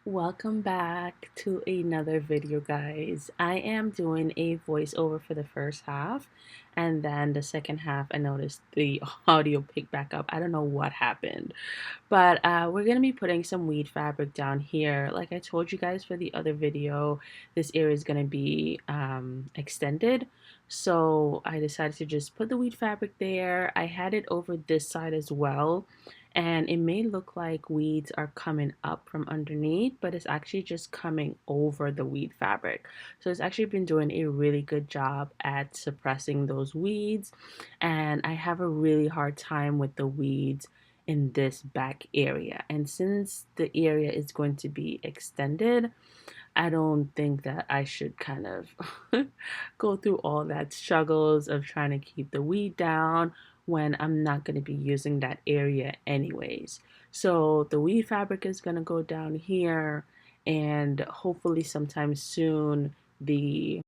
Welcome back to another video, guys. I am doing a voiceover for the first half, and then the second half, I noticed the audio picked back up. I don't know what happened, but we're gonna be putting some weed fabric down here. Like I told you guys for the other video, this area is gonna be extended. So I decided to just put the weed fabric there. I had it over this side as well, and it may look like weeds are coming up from underneath, but it's actually just coming over the weed fabric. So it's actually been doing a really good job at suppressing those weeds, and I have a really hard time with the weeds in this back area. And since the area is going to be extended, I don't think that I should kind of go through all that struggles of trying to keep the weed down when I'm not going to be using that area anyways. So the weed fabric is going to go down here, and hopefully sometime soon the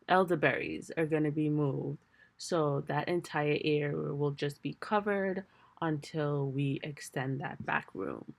elderberries are going to be moved. So that entire area will just be covered until we extend that back room.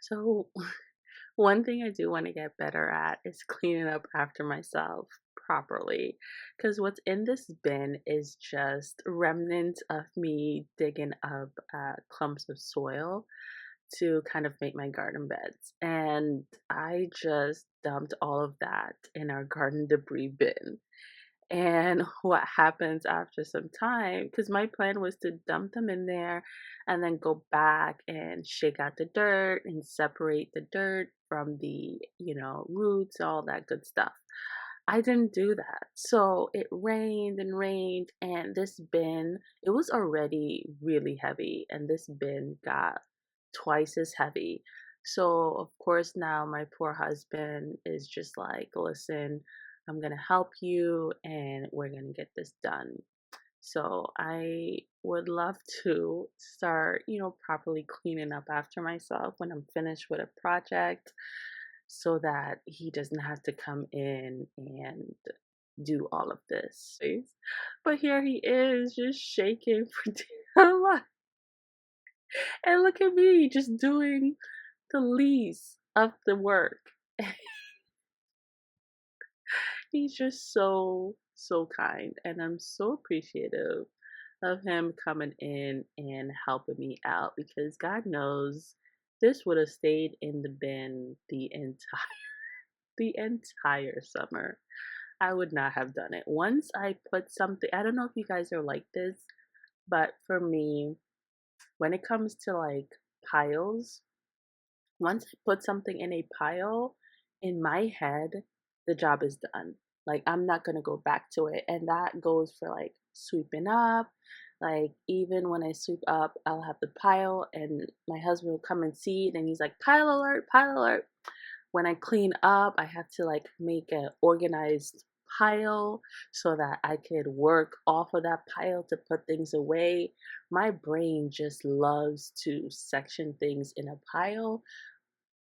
So one thing I do want to get better at is cleaning up after myself properly. Because what's in this bin is just remnants of me digging up clumps of soil to kind of make my garden beds. And I just dumped all of that in our garden debris bin. And what happens after some time, because my plan was to dump them in there and then go back and shake out the dirt and separate the dirt from the, roots, all that good stuff. I didn't do that. So it rained and rained, and this bin, it was already really heavy, and this bin got twice as heavy. So, of course, now my poor husband is just like, listen, I'm going to help you and we're going to get this done. So, I would love to start, properly cleaning up after myself when I'm finished with a project so that he doesn't have to come in and do all of this. But here he is, just shaking for dear life. And look at me, just doing the least of the work. He's just so kind, and I'm so appreciative of him coming in and helping me out because God knows this would have stayed in the bin the entire summer. I would not have done it. Once I put something, I don't know if you guys are like this, but for me, when it comes to like piles, once I put something in a pile, in my head, the job is done. Like I'm not gonna go back to it. And that goes for like sweeping up. Like even when I sweep up, I'll have the pile and my husband will come and see it and he's like, pile alert, pile alert. When I clean up, I have to like make an organized pile so that I could work off of that pile to put things away. My brain just loves to section things in a pile,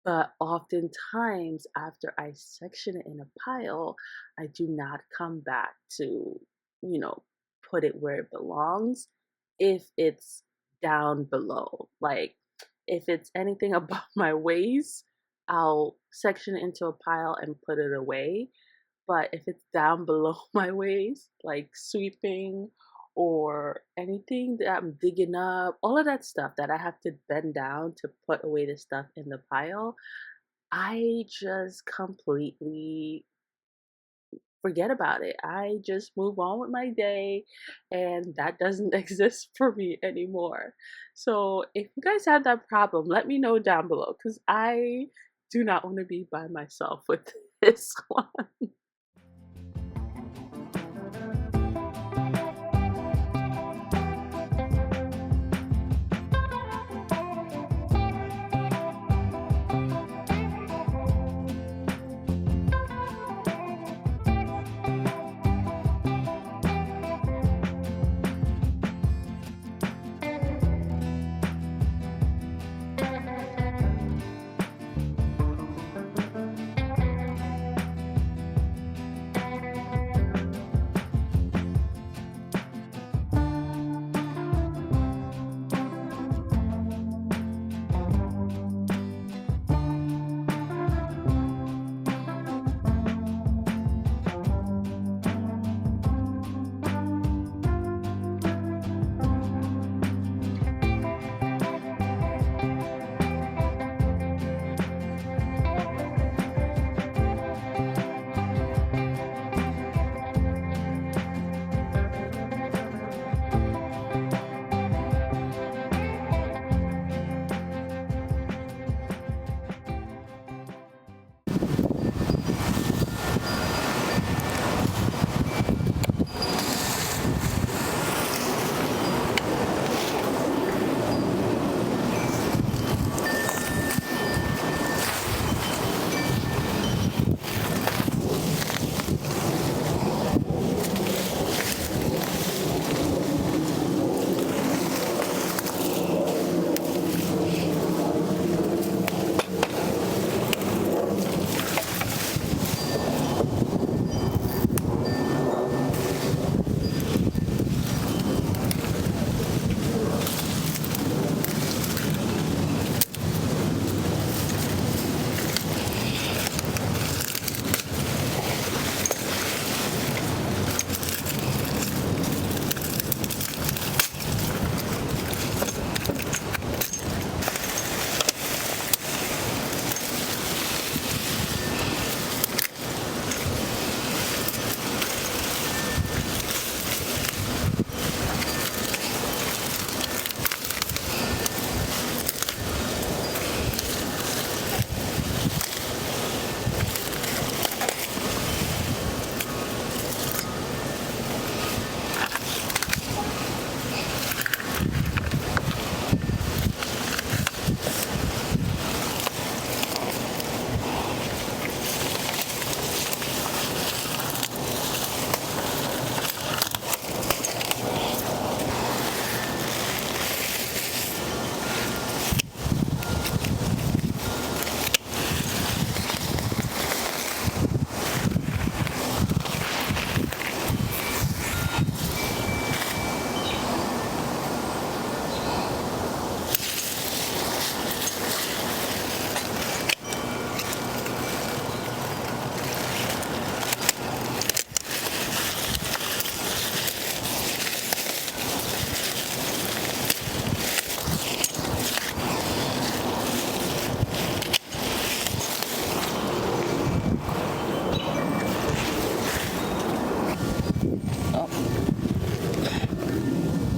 but oftentimes after I section it in a pile, I do not come back to, you know, put it where it belongs if it's down below. Like if it's anything above my waist, I'll section it into a pile and put it away. But if it's down below my waist, like sweeping or anything that I'm digging up, all of that stuff that I have to bend down to put away the stuff in the pile, I just completely forget about it. I just move on with my day and that doesn't exist for me anymore. So if you guys have that problem, let me know down below because I do not want to be by myself with this one.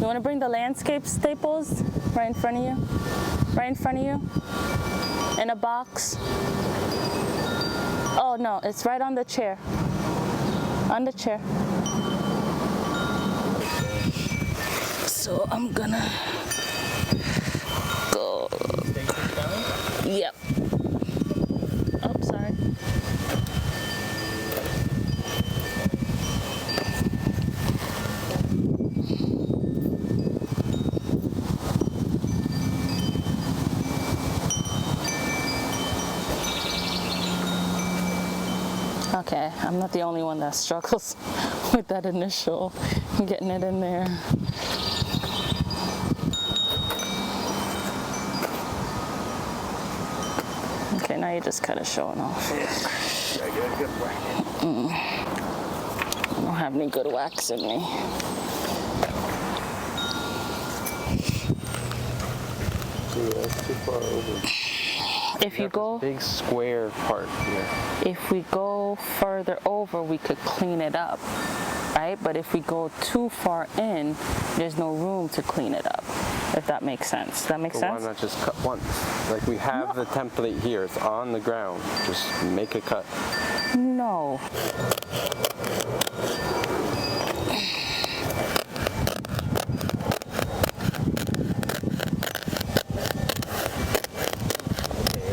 You want to bring the landscape staples right in front of you? Right in front of you? In a box? Oh no, it's right on the chair. On the chair. So I'm gonna go. Yep. Oh, sorry. Okay, I'm not the only one that struggles with that initial getting it in there. Okay, now you're just kind of showing off. I don't have any good wax in me. That's too far over. If you go, big square part here. if we go further over, we could clean it up. right? But if we go too far in, there's no room to clean it up, if that makes sense. Does that make But sense? why not just cut once? Like we have the template here, it's on the ground. Just make a cut. No.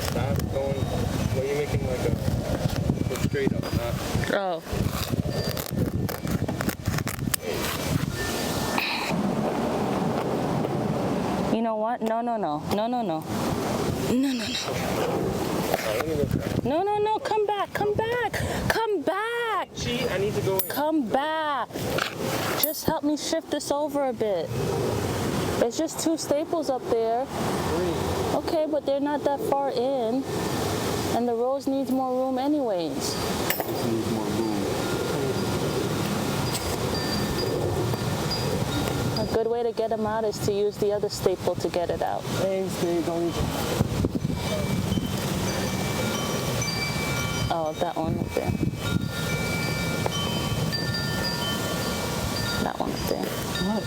Stop going. What are you making like a straight up? Oh. You know what? No. No, come back. Come back. Gee, I need to go in. Come back. Just help me shift this over a bit. It's just 2 staples up there. Okay, but they're not that far in. And the rose needs more room anyways. This needs more room. A good way to get them out is to use the other staple to get it out. Thanks, babe. Don't need to. Oh, that one up there. That one up there. What?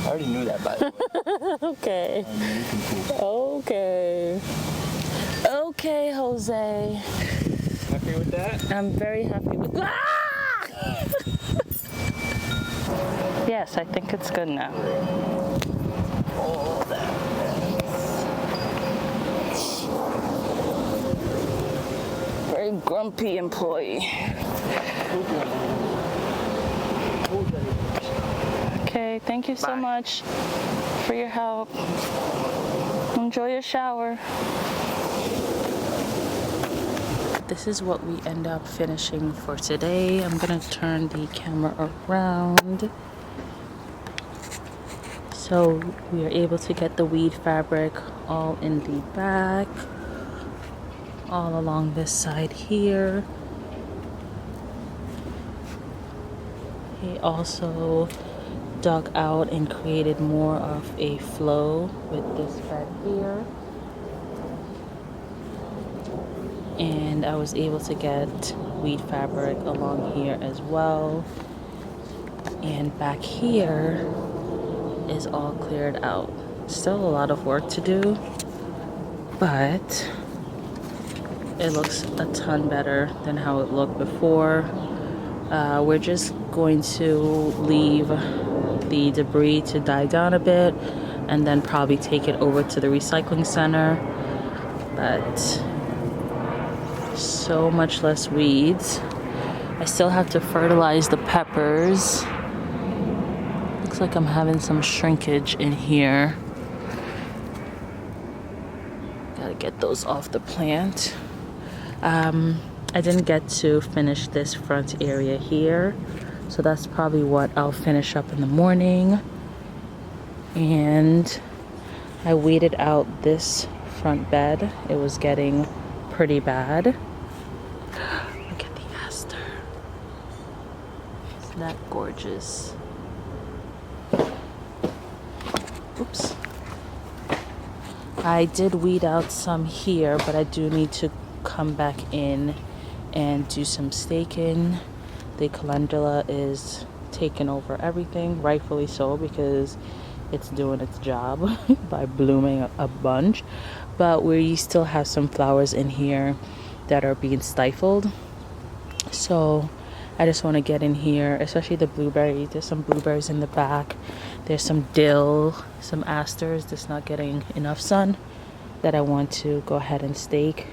I already knew that, by the way. Okay. Okay, Jose. Happy with that? I'm very happy with that. Yes, I think it's good now. Oh, that. Very grumpy employee. Okay, thank you so much for your help. Enjoy your shower. This is what we end up finishing for today. I'm gonna turn the camera around. So we are able to get the weed fabric all in the back, all along this side here. He also dug out and created more of a flow with this bed here. And I was able to get weed fabric along here as well. And back here is all cleared out. Still a lot of work to do, but it looks a ton better than how it looked before. We're just going to leave the debris to die down a bit and then probably take it over to the recycling center. But so much less weeds. I still have to fertilize the peppers. Looks like I'm having some shrinkage in here. Gotta get those off the plant. I didn't get to finish this front area here, so that's probably what I'll finish up in the morning. And I weeded out this front bed. It was getting pretty bad. Look at the aster. Isn't that gorgeous? Oops. I did weed out some here, but I do need to come back in and do some staking. The calendula is taking over everything, rightfully so, because it's doing its job by blooming a bunch. But we still have some flowers in here that are being stifled. So I just want to get in here, especially the blueberries. There's some blueberries in the back. There's some dill, some asters that's not getting enough sun that I want to go ahead and stake.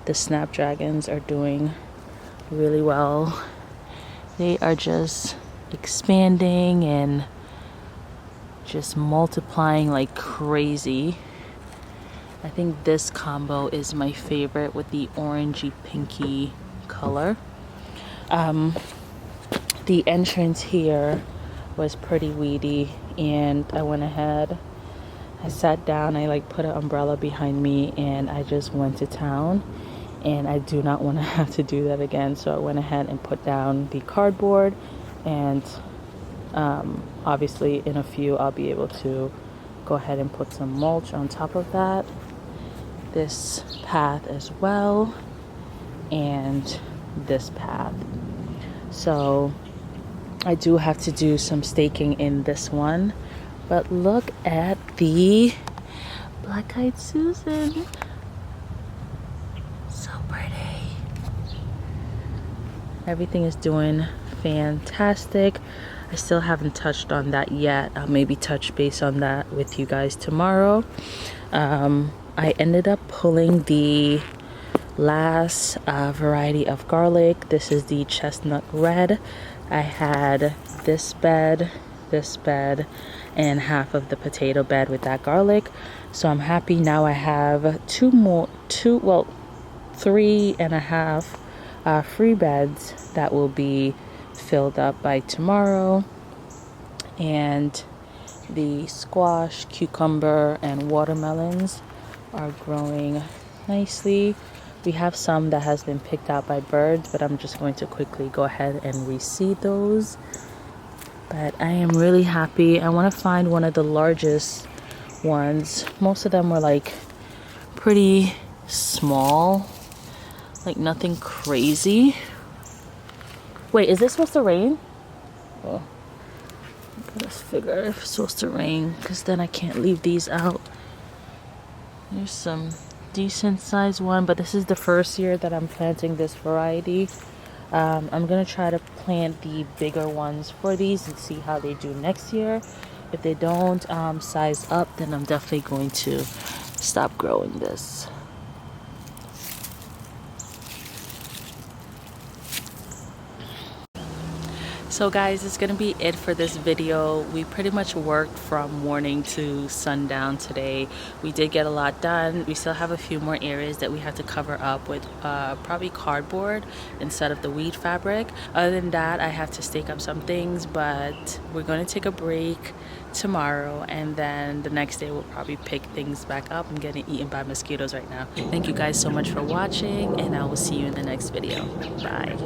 The snapdragons are doing really well. They are just expanding and just multiplying like crazy. I think this combo is my favorite with the orangey pinky color. The entrance here was pretty weedy, and I went ahead, I sat down, I like put an umbrella behind me, and I just went to town. And I do not want to have to do that again, so I went ahead and put down the cardboard and Obviously in a few I'll be able to go ahead and put some mulch on top of that. This path as well, and this path. So I do have to do some staking in this one, but look at the black-eyed Susan. So pretty. Everything is doing fantastic. I still haven't touched on that yet. I'll maybe touch base on that with you guys tomorrow. I ended up pulling the last variety of garlic. This is the chestnut red. I had this bed, and half of the potato bed with that garlic. So I'm happy now I have 3.5 free beds that will be filled up by tomorrow. And the squash, cucumber, and watermelons are growing nicely. We have some that has been picked out by birds, but I'm just going to quickly go ahead and reseed those. But I am really happy. I want to find one of the largest ones. Most of them were like pretty small, like nothing crazy. Wait, is this supposed to rain? Oh, let's figure if it's supposed to rain, because then I can't leave these out. There's some decent sized one, but this is the first year that I'm planting this variety. I'm gonna try to plant the bigger ones for these and see how they do next year. If they don't size up, then I'm definitely going to stop growing this. So guys, it's gonna be it for this video. We pretty much worked from morning to sundown today. We did get a lot done. We still have a few more areas that we have to cover up with probably cardboard instead of the weed fabric. Other than that, I have to stake up some things, but we're gonna take a break tomorrow, and then the next day we'll probably pick things back up. I'm getting eaten by mosquitoes right now. Thank you guys so much for watching, and I will see you in the next video. Bye.